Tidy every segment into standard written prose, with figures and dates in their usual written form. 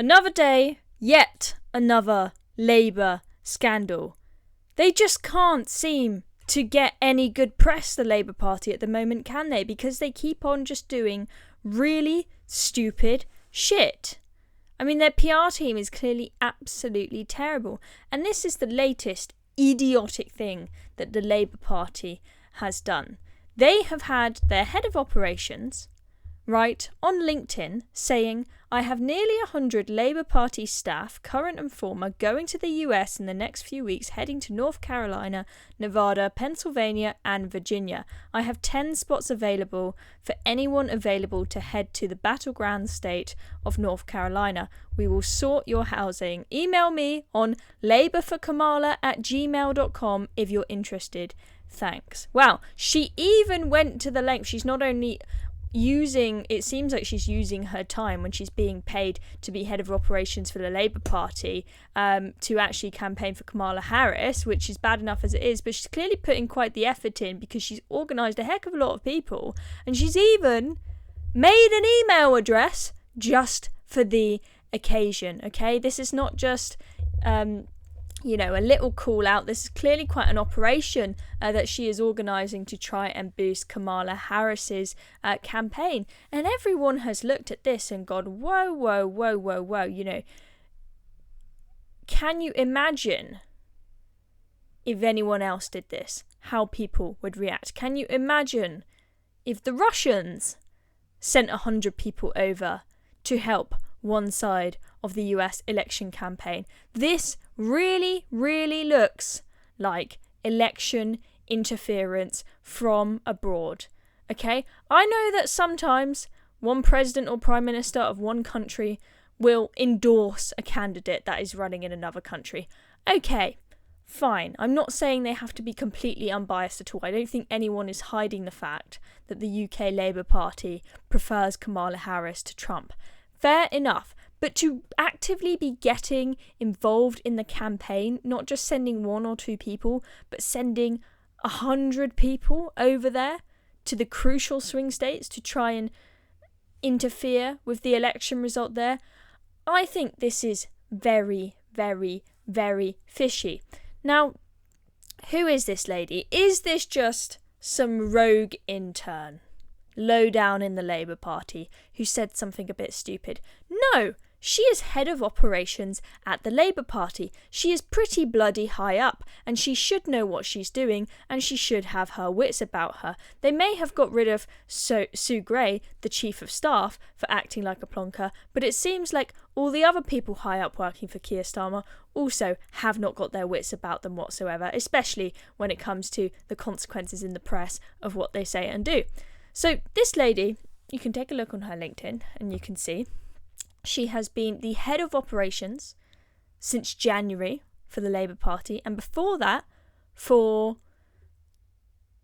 Another day, yet another Labour scandal. They just can't seem to get any good press, the Labour Party, at the moment, can they? Because they keep on just doing really stupid shit. I mean, their PR team is clearly absolutely terrible. And this is the latest idiotic thing that the Labour Party has done. They have had their head of operations write on LinkedIn saying, I have nearly 100 Labour Party staff, current and former, going to the US in the next few weeks, heading to North Carolina, Nevada, Pennsylvania and Virginia. I have 10 spots available for anyone available to head to the battleground state of North Carolina. We will sort your housing. Email me on labourforkamala@gmail.com if you're interested. Thanks. Wow, she even went to the length. She's not only it seems like she's using her time when she's being paid to be head of operations for the Labour Party to actually campaign for Kamala Harris, which is bad enough as it is, but she's clearly putting quite the effort in because she's organised a heck of a lot of people, and she's even made an email address just for the occasion. Okay, this is not just a little call out. This is clearly quite an operation that she is organising to try and boost Kamala Harris's campaign. And everyone has looked at this and gone, whoa, whoa, whoa, whoa, whoa. Can you imagine if anyone else did this, how people would react? Can you imagine if the Russians sent 100 people over to help one side of the US election campaign? This really, really looks like election interference from abroad. Okay? I know that sometimes one president or prime minister of one country will endorse a candidate that is running in another country. Okay, fine. I'm not saying they have to be completely unbiased at all. I don't think anyone is hiding the fact that the UK Labour Party prefers Kamala Harris to Trump. Fair enough. But to actively be getting involved in the campaign, not just sending 1 or 2 people, but sending 100 people over there to the crucial swing states to try and interfere with the election result there, I think this is very, very, very fishy. Now, who is this lady? Is this just some rogue intern low down in the Labour Party who said something a bit stupid? No, she is head of operations at the Labour Party. She is pretty bloody high up, and she should know what she's doing, and she should have her wits about her. They may have got rid of Sue Gray, the chief of staff, for acting like a plonker, but it seems like all the other people high up working for Keir Starmer also have not got their wits about them whatsoever, especially when it comes to the consequences in the press of what they say and do. So this lady, you can take a look on her LinkedIn and you can see she has been the head of operations since January for the Labour Party, and before that, for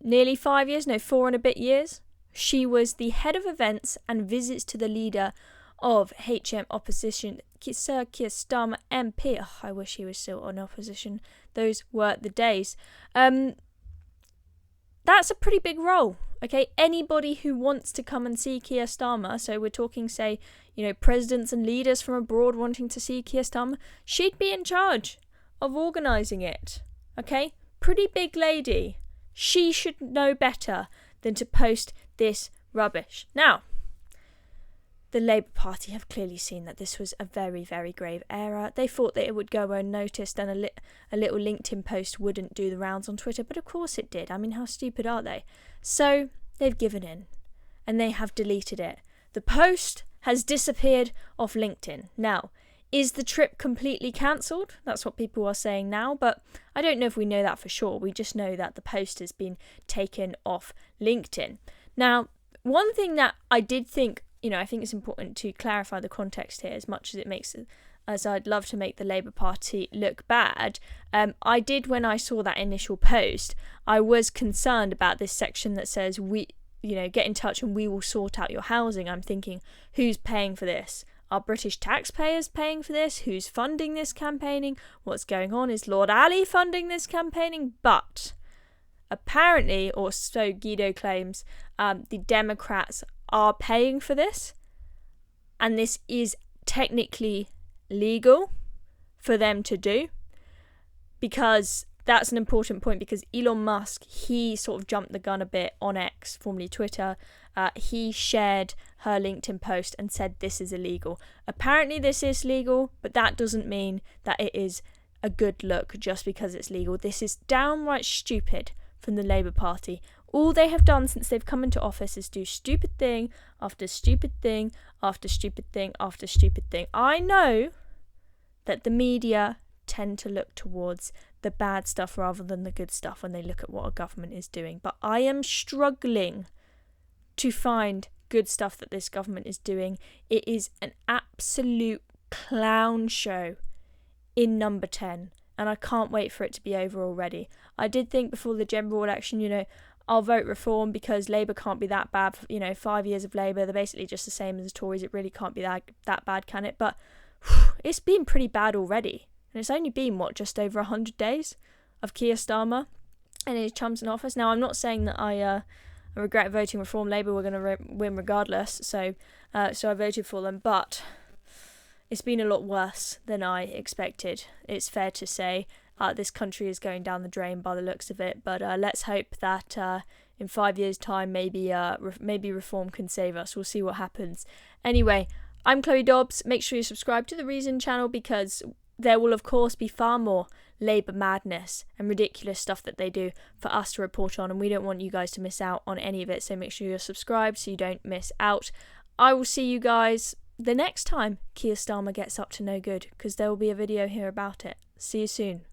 nearly 4 and a bit years, she was the head of events and visits to the leader of HM opposition, Sir Keir Starmer MP. Oh, I wish he was still on opposition. Those were the days. That's a pretty big role. Okay, anybody who wants to come and see Keir Starmer, so we're talking, say, presidents and leaders from abroad wanting to see Keir Starmer, she'd be in charge of organising it. Okay, pretty big lady. She should know better than to post this rubbish. Now, the Labour Party have clearly seen that this was a very, very grave error. They thought that it would go unnoticed and a little LinkedIn post wouldn't do the rounds on Twitter, but of course it did. I mean, how stupid are they? So they've given in and they have deleted it. The post has disappeared off LinkedIn. Now, is the trip completely cancelled? That's what people are saying now, but I don't know if we know that for sure. We just know that the post has been taken off LinkedIn. Now, one thing that I did think, I think it's important to clarify the context here, as much as I'd love to make the Labour Party look bad. I did, when I saw that initial post, I was concerned about this section that says, get in touch and we will sort out your housing. I'm thinking, who's paying for this? Are British taxpayers paying for this? Who's funding this campaigning? What's going on? Is Lord Ali funding this campaigning? But apparently, or so Guido claims, the Democrats are paying for this, and this is technically legal for them to do, because that's an important point, because Elon Musk, he sort of jumped the gun a bit on X, formerly Twitter. He shared her LinkedIn post and said this is illegal. Apparently this is legal, but that doesn't mean that it is a good look just because it's legal. This is downright stupid from the Labour Party. All they have done since they've come into office is do stupid thing after stupid thing after stupid thing after stupid thing. I know that the media tend to look towards the bad stuff rather than the good stuff when they look at what a government is doing, but I am struggling to find good stuff that this government is doing. It is an absolute clown show in number 10, and I can't wait for it to be over already. I did think before the general election, I'll vote reform because Labour can't be that bad. 5 years of Labour, they're basically just the same as the Tories. It really can't be that bad, can it? But it's been pretty bad already. And it's only been, just over 100 days of Keir Starmer and his chums in office. Now, I'm not saying that I regret voting Reform. Labour were going to win regardless, so I voted for them. But it's been a lot worse than I expected. It's fair to say this country is going down the drain by the looks of it. But let's hope that in 5 years' time, maybe Reform can save us. We'll see what happens. Anyway, I'm Chloe Dobbs. Make sure you subscribe to the Reason channel, because there will, of course, be far more Labour madness and ridiculous stuff that they do for us to report on, and we don't want you guys to miss out on any of it, so make sure you're subscribed so you don't miss out. I will see you guys the next time Keir Starmer gets up to no good, because there will be a video here about it. See you soon.